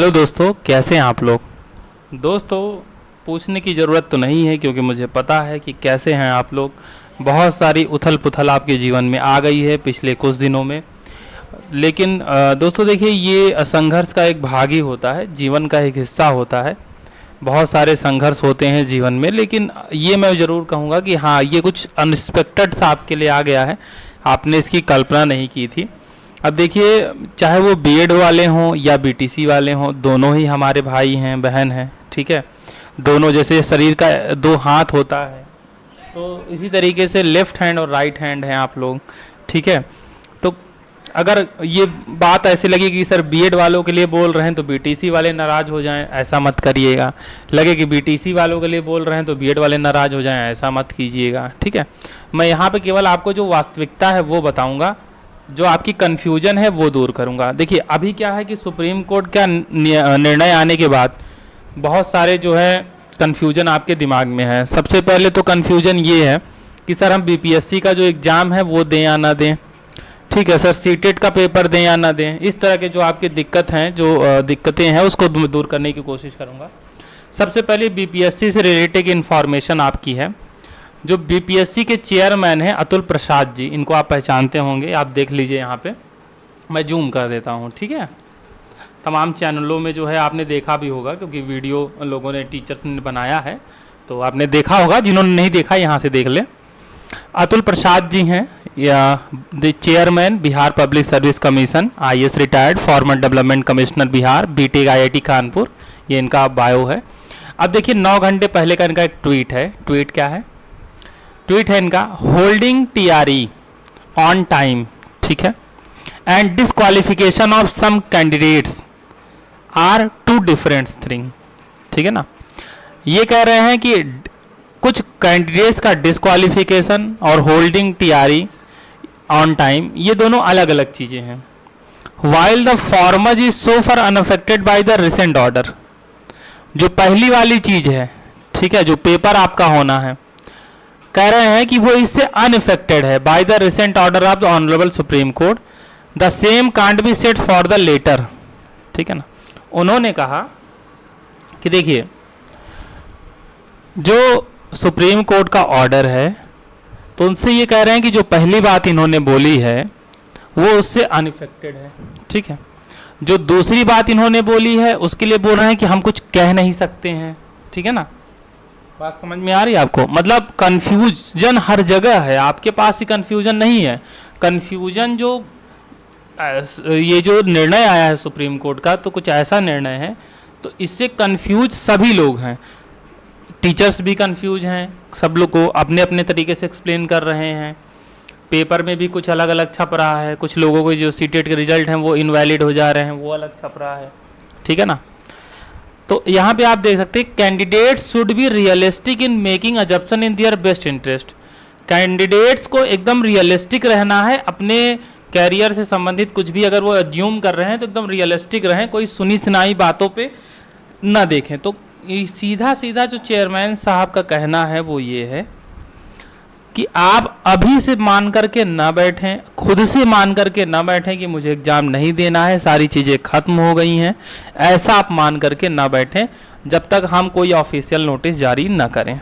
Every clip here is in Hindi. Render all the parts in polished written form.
हेलो दोस्तों, कैसे हैं आप लोग। दोस्तों, पूछने की ज़रूरत तो नहीं है क्योंकि मुझे पता है कि कैसे हैं आप लोग। बहुत सारी उथल पुथल आपके जीवन में आ गई है पिछले कुछ दिनों में। लेकिन दोस्तों देखिए, ये संघर्ष का एक भाग ही होता है, जीवन का एक हिस्सा होता है। बहुत सारे संघर्ष होते हैं जीवन में, लेकिन ये मैं ज़रूर कहूँगा कि हाँ, ये कुछ अनएक्सपेक्टेड सा आपके लिए आ गया है, आपने इसकी कल्पना नहीं की थी। अब देखिए, चाहे वो बीएड वाले हों या बीटीसी वाले हों, दोनों ही हमारे भाई हैं, बहन हैं, ठीक है। दोनों जैसे शरीर का दो हाथ होता है, तो इसी तरीके से लेफ्ट हैंड और राइट हैंड हैं आप लोग, ठीक है। तो अगर ये बात ऐसे लगे कि सर बीएड वालों के लिए बोल रहे हैं तो बीटीसी वाले नाराज़ हो जाएं, ऐसा मत करिएगा। लगे कि बीटीसी वालों के लिए बोल रहे हैं तो बीएड वाले नाराज़ हो जाएं, ऐसा मत कीजिएगा, ठीक है। मैं यहाँ पे केवल आपको जो वास्तविकता है वो बताऊँगा, जो आपकी कन्फ्यूजन है वो दूर करूंगा। देखिए, अभी क्या है कि सुप्रीम कोर्ट का निर्णय आने के बाद बहुत सारे जो है कन्फ्यूजन आपके दिमाग में है। सबसे पहले तो कन्फ्यूजन ये है कि सर हम बीपीएससी का जो एग्ज़ाम है वो दें या ना दें, ठीक है। सर सीटेट का पेपर दें या ना दें। इस तरह के जो आपकी दिक्कत हैं, जो दिक्कतें हैं, उसको दूर करने की कोशिश करूँगा। सबसे पहले बीपीएससी से रिलेटेड इन्फॉर्मेशन आपकी है। जो बीपीएससी के चेयरमैन हैं अतुल प्रसाद जी, इनको आप पहचानते होंगे, आप देख लीजिए यहाँ पे, मैं जूम कर देता हूँ, ठीक है। तमाम चैनलों में जो है आपने देखा भी होगा, क्योंकि वीडियो लोगों ने, टीचर्स ने बनाया है, तो आपने देखा होगा। जिन्होंने नहीं देखा यहाँ से देख ले। अतुल प्रसाद जी हैं या the chairman Bihar public service commission, IAS retired, former development commissioner Bihar, BTech IIT Kanpur, ये इनका बायो है। अब देखिए, 9 घंटे पहले का इनका एक ट्वीट है। ट्वीट क्या है? ट्वीट है इनका, होल्डिंग टीआरई ऑन टाइम, ठीक है, and disqualification of some candidates are two different thing, ठीक है ना। ये कह रहे हैं कि कुछ कैंडिडेट्स का डिसक्वालिफिकेशन और होल्डिंग टीआरई ऑन टाइम, ये दोनों अलग अलग चीज़ें हैं। While the former is so for unaffected bye the recent order, जो पहली वाली चीज़ है, ठीक है, जो पेपर आपका होना है, कह रहे हैं कि वो इससे अनइफेक्टेड है by the recent order of the honourable supreme court, the same can't be set for the letter, ठीक है ना। उन्होंने कहा कि देखिए, जो सुप्रीम कोर्ट का ऑर्डर है, तो उनसे ये कह रहे हैं कि जो पहली बात इन्होंने बोली है वो उससे अनइफेक्टेड है, ठीक है। जो दूसरी बात इन्होंने बोली है उसके लिए बोल रहे हैं कि हम कुछ कह नहीं सकते हैं, ठीक है ना। बात समझ में आ रही है आपको? मतलब कन्फ्यूजन हर जगह है, आपके पास ही कन्फ्यूजन नहीं है। कन्फ्यूजन जो ये जो निर्णय आया है सुप्रीम कोर्ट का, तो कुछ ऐसा निर्णय है, तो इससे कन्फ्यूज सभी लोग हैं। टीचर्स भी कन्फ्यूज हैं, सब लोग को अपने अपने तरीके से एक्सप्लेन कर रहे हैं। पेपर में भी कुछ अलग अलग छप रहा है, कुछ लोगों को जो सीटेट के रिजल्ट हैं वो इनवैलिड हो जा रहे हैं, वो अलग छप रहा है, ठीक है ना। तो यहाँ पे आप देख सकते हैं, candidates should be realistic in making assumption in their best interest. Candidates को एकदम रियलिस्टिक रहना है, अपने कैरियर से संबंधित कुछ भी अगर वो अज्यूम कर रहे हैं तो एकदम रियलिस्टिक रहें, कोई सुनी सुनाई बातों पे ना देखें। तो सीधा सीधा जो चेयरमैन साहब का कहना है वो ये है कि आप अभी से मान करके ना बैठें, खुद से मान करके ना बैठें कि मुझे एग्ज़ाम नहीं देना है, सारी चीज़ें ख़त्म हो गई हैं, ऐसा आप मान करके ना बैठें जब तक हम कोई ऑफिशियल नोटिस जारी ना करें।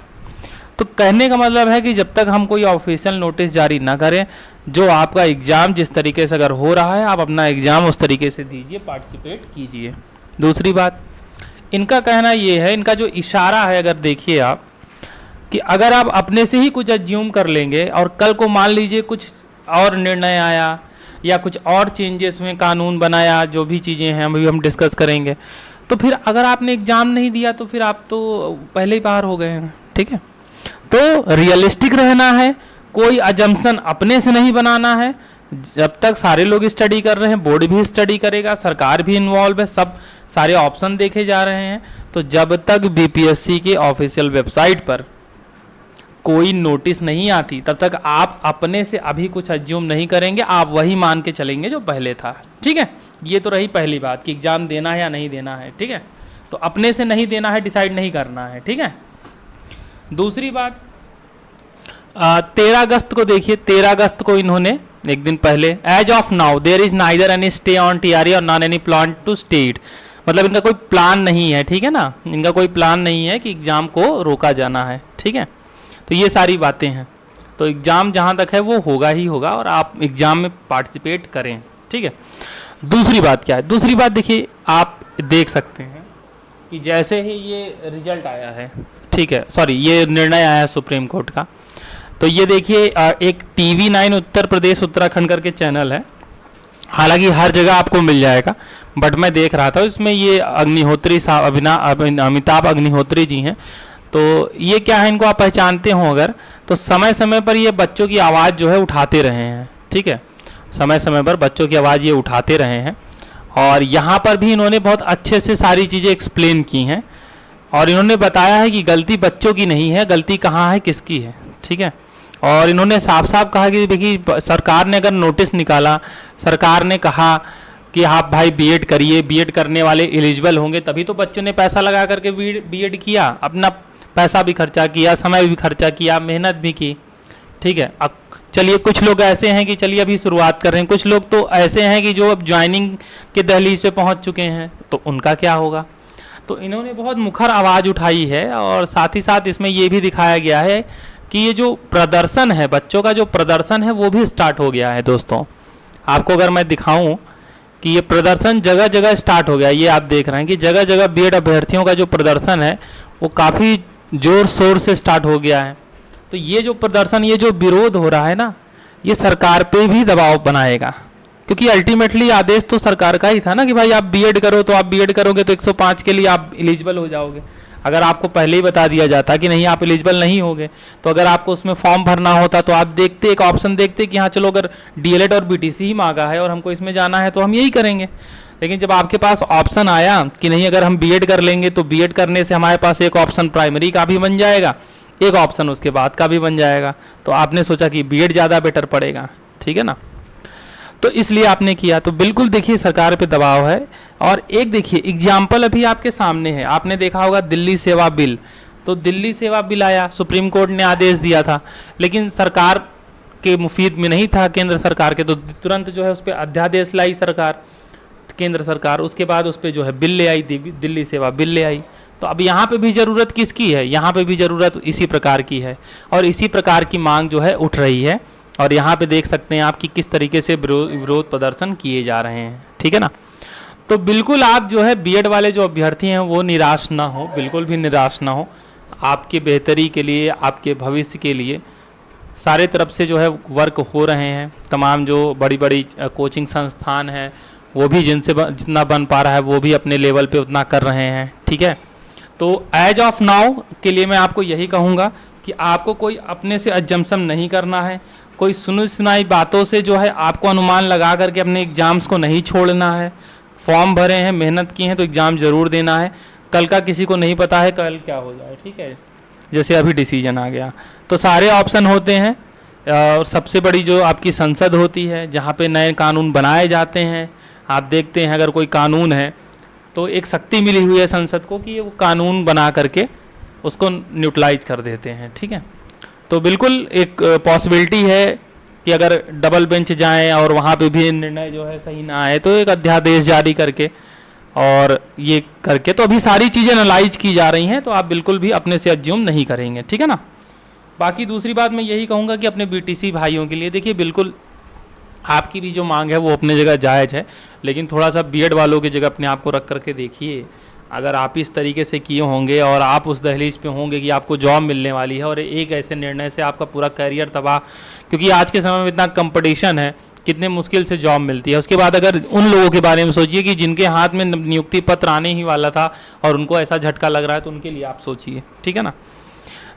तो कहने का मतलब है कि जब तक हम कोई ऑफिशियल नोटिस जारी ना करें, जो आपका एग्ज़ाम जिस तरीके से अगर हो रहा है, आप अपना एग्ज़ाम उस तरीके से दीजिए, पार्टिसिपेट कीजिए। दूसरी बात, इनका कहना ये है, इनका जो इशारा है, अगर देखिए आप, कि अगर आप अपने से ही कुछ अज्यूम कर लेंगे और कल को मान लीजिए कुछ और निर्णय आया या कुछ और चेंजेस में कानून बनाया, जो भी चीज़ें हैं अभी हम डिस्कस करेंगे, तो फिर अगर आपने एग्ज़ाम नहीं दिया तो फिर आप तो पहले ही बाहर हो गए हैं, ठीक है। तो रियलिस्टिक रहना है, कोई अजम्पशन अपने से नहीं बनाना है। जब तक सारे लोग स्टडी कर रहे हैं, बोर्ड भी स्टडी करेगा, सरकार भी इन्वॉल्व है, सब सारे ऑप्शन देखे जा रहे हैं, तो जब तक बीपीएससी के ऑफिशियल वेबसाइट पर कोई नोटिस नहीं आती तब तक आप अपने से अभी कुछ अज्यूम नहीं करेंगे, आप वही मान के चलेंगे जो पहले था, ठीक है। ये तो रही पहली बात कि एग्ज़ाम देना है या नहीं देना है, ठीक है। तो अपने से नहीं देना है, डिसाइड नहीं करना है, ठीक है। दूसरी बात, 13 अगस्त को देखिए, 13 अगस्त को इन्होंने एक दिन पहले, as of now there is neither any stay on TRE और non any plan to stay it, मतलब इनका कोई प्लान नहीं है, ठीक है ना, इनका कोई प्लान नहीं है कि एग्ज़ाम को रोका जाना है, ठीक है। तो ये सारी बातें हैं। तो एग्ज़ाम जहाँ तक है वो होगा ही होगा और आप एग्ज़ाम में पार्टिसिपेट करें, ठीक है। दूसरी बात क्या है, दूसरी बात देखिए, आप देख सकते हैं कि जैसे ही ये रिजल्ट आया है, ठीक है, सॉरी ये निर्णय आया है सुप्रीम कोर्ट का, तो ये देखिए एक TV9 उत्तर प्रदेश उत्तराखंड करके चैनल है, हालांकि हर जगह आपको मिल जाएगा, बट मैं देख रहा था इसमें ये अग्निहोत्री साहब, अमिताभ अग्निहोत्री जी हैं। तो ये क्या है, इनको आप पहचानते हो अगर, तो समय समय पर ये बच्चों की आवाज़ जो है उठाते रहे हैं, ठीक है, समय समय पर बच्चों की आवाज़ ये उठाते रहे हैं। और यहाँ पर भी इन्होंने बहुत अच्छे से सारी चीज़ें एक्सप्लेन की हैं और इन्होंने बताया है कि गलती बच्चों की नहीं है, गलती कहाँ है, किसकी है, ठीक है। और इन्होंने साफ साफ कहा कि देखिए सरकार ने अगर नोटिस निकाला, सरकार ने कहा कि आप भाई बीएड करिए, बीएड करने वाले एलिजिबल होंगे, तभी तो बच्चों ने पैसा लगा करके बीएड किया, अपना पैसा भी खर्चा किया, समय भी खर्चा किया, मेहनत भी की, ठीक है। अब चलिए कुछ लोग ऐसे हैं कि चलिए अभी शुरुआत कर रहे हैं, कुछ लोग तो ऐसे हैं कि जो अब ज्वाइनिंग के दहलीज पे पहुंच चुके हैं, तो उनका क्या होगा। तो इन्होंने बहुत मुखर आवाज़ उठाई है और साथ ही साथ इसमें ये भी दिखाया गया है कि ये जो प्रदर्शन है, बच्चों का जो प्रदर्शन है वो भी स्टार्ट हो गया है। दोस्तों आपको अगर मैं दिखाऊं कि ये प्रदर्शन जगह जगह स्टार्ट हो गया, ये आप देख रहे हैं कि जगह जगह बीएड अभ्यर्थियों का जो प्रदर्शन है वो काफ़ी ज़ोर शोर से स्टार्ट हो गया है। तो ये जो प्रदर्शन, ये जो विरोध हो रहा है ना, ये सरकार पे भी दबाव बनाएगा, क्योंकि अल्टीमेटली आदेश तो सरकार का ही था ना कि भाई आप बीएड करो, तो आप बीएड करोगे तो 105 के लिए आप एलिजिबल हो जाओगे। अगर आपको पहले ही बता दिया जाता कि नहीं आप एलिजिबल नहीं होगे, तो अगर आपको उसमें फॉर्म भरना होता तो आप देखते, एक ऑप्शन देखते कि हाँ चलो अगर डीएलएड और बीटीसी ही मांगा है और हमको इसमें जाना है तो हम यही करेंगे। लेकिन जब आपके पास ऑप्शन आया कि नहीं अगर हम बीएड कर लेंगे तो बीएड करने से हमारे पास एक ऑप्शन प्राइमरी का भी बन जाएगा, एक ऑप्शन उसके बाद का भी बन जाएगा, तो आपने सोचा कि बीएड ज़्यादा बेटर पड़ेगा, ठीक है ना। तो इसलिए आपने किया। तो बिल्कुल देखिए सरकार पे दबाव है। और एक देखिए एग्जाम्पल अभी आपके सामने है, आपने देखा होगा दिल्ली सेवा बिल। तो दिल्ली सेवा बिल आया, सुप्रीम कोर्ट ने आदेश दिया था, लेकिन सरकार के मुफीद में नहीं था केंद्र सरकार के, तो तुरंत जो है उस पर अध्यादेश लाई सरकार, केंद्र सरकार, उसके बाद उस पर जो है बिल ले आई, दिल्ली सेवा बिल ले आई। तो अब यहाँ पे भी ज़रूरत किसकी है, यहाँ पे भी ज़रूरत इसी प्रकार की है और इसी प्रकार की मांग जो है उठ रही है। और यहाँ पे देख सकते हैं आप कि किस तरीके से विरोध प्रदर्शन किए जा रहे हैं, ठीक है ना। तो बिल्कुल आप जो है बीएड वाले जो अभ्यर्थी हैं वो निराश ना हो, बिल्कुल भी निराश ना हो। आपके बेहतरी के लिए, आपके भविष्य के लिए सारे तरफ से जो है वर्क हो रहे हैं। तमाम जो बड़ी बड़ी कोचिंग संस्थान हैं वो भी जिनसे जितना बन पा रहा है वो भी अपने लेवल पे उतना कर रहे हैं, ठीक है। तो एज ऑफ नाउ के लिए मैं आपको यही कहूँगा कि आपको कोई अपने से अजम्पशन नहीं करना है, कोई सुनी सुनाई बातों से जो है आपको अनुमान लगा करके अपने एग्ज़ाम्स को नहीं छोड़ना है। फॉर्म भरे हैं, मेहनत की हैं तो एग्ज़ाम ज़रूर देना है। कल का किसी को नहीं पता है कल क्या हो जाए, ठीक है। जैसे अभी डिसीजन आ गया, तो सारे ऑप्शन होते हैं। और सबसे बड़ी जो आपकी संसद होती है जहाँ पे नए कानून बनाए जाते हैं, आप देखते हैं अगर कोई कानून है तो एक शक्ति मिली हुई है संसद को कि वो कानून बना करके उसको न्यूट्रलाइज कर देते हैं, ठीक है। तो बिल्कुल एक पॉसिबिलिटी है कि अगर डबल बेंच जाएं और वहाँ पे भी निर्णय जो है सही ना आए तो एक अध्यादेश जारी करके और ये करके, तो अभी सारी चीज़ें एनालाइज की जा रही हैं, तो आप बिल्कुल भी अपने से अज्यूम नहीं करेंगे, ठीक है ना। बाकी दूसरी बात मैं यही कहूँगा कि अपने बीटीसी भाइयों के लिए देखिए बिल्कुल आपकी भी जो मांग है वो अपने जगह जायज़ है, लेकिन थोड़ा सा बीएड वालों की जगह अपने आप को रख करके देखिए। अगर आप इस तरीके से किए होंगे और आप उस दहलीज पे होंगे कि आपको जॉब मिलने वाली है और एक ऐसे निर्णय से आपका पूरा करियर तबाह, क्योंकि आज के समय में इतना कंपटीशन है, कितने मुश्किल से जॉब मिलती है। उसके बाद अगर उन लोगों के बारे में सोचिए कि जिनके हाथ में नियुक्ति पत्र आने ही वाला था और उनको ऐसा झटका लग रहा है, तो उनके लिए आप सोचिए, ठीक है ना।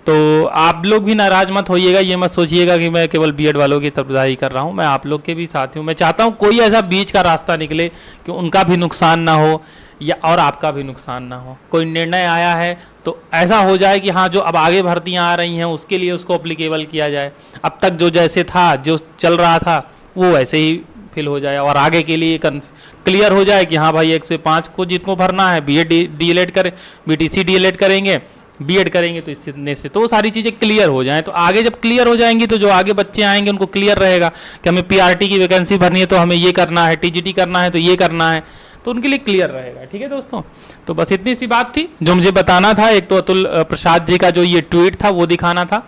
तो आप लोग भी नाराज़ मत होइएगा, ये मत सोचिएगा कि मैं केवल बीएड वालों की तरफदारी कर रहा हूँ, मैं आप लोग के भी साथी हूँ। मैं चाहता हूँ कोई ऐसा बीच का रास्ता निकले कि उनका भी नुकसान ना हो या और आपका भी नुकसान ना हो। कोई निर्णय आया है तो ऐसा हो जाए कि हाँ जो अब आगे भर्तियाँ आ रही हैं उसके लिए उसको अप्लीकेबल किया जाए, अब तक जो जैसे था, जो चल रहा था वो वैसे ही फिल हो जाए और आगे के लिए क्लियर हो जाए कि हाँ भाई 1 से 5 को जिनको भरना है बीएड डीएलएड करें, बीटीसी डीएलएड करेंगे, बीएड करेंगे, तो इससे से तो सारी चीज़ें क्लियर हो जाएं। तो आगे जब क्लियर हो जाएंगी तो जो आगे बच्चे आएंगे उनको क्लियर रहेगा कि हमें पीआरटी की वैकेंसी भरनी है तो हमें ये करना है, टीजीटी करना है तो ये करना है, तो उनके लिए क्लियर रहेगा। ठीक है दोस्तों, तो बस इतनी सी बात थी जो मुझे बताना था। एक तो अतुल प्रसाद जी का जो ये ट्वीट था वो दिखाना था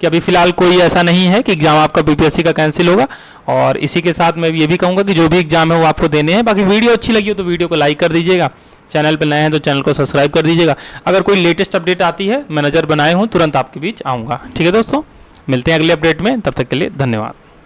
कि अभी फिलहाल कोई ऐसा नहीं है कि एग्जाम आपका बीपीएससी का कैंसिल होगा। और इसी के साथ मैं ये भी कहूँगा कि जो भी एग्जाम है वो आपको देने हैं। बाकी वीडियो अच्छी लगी हो तो वीडियो को लाइक कर दीजिएगा, चैनल पर नए हैं तो चैनल को सब्सक्राइब कर दीजिएगा। अगर कोई लेटेस्ट अपडेट आती है, मैं नज़र बनाए हूँ, तुरंत आपके बीच आऊँगा। ठीक है दोस्तों, मिलते हैं अगले अपडेट में, तब तक के लिए धन्यवाद।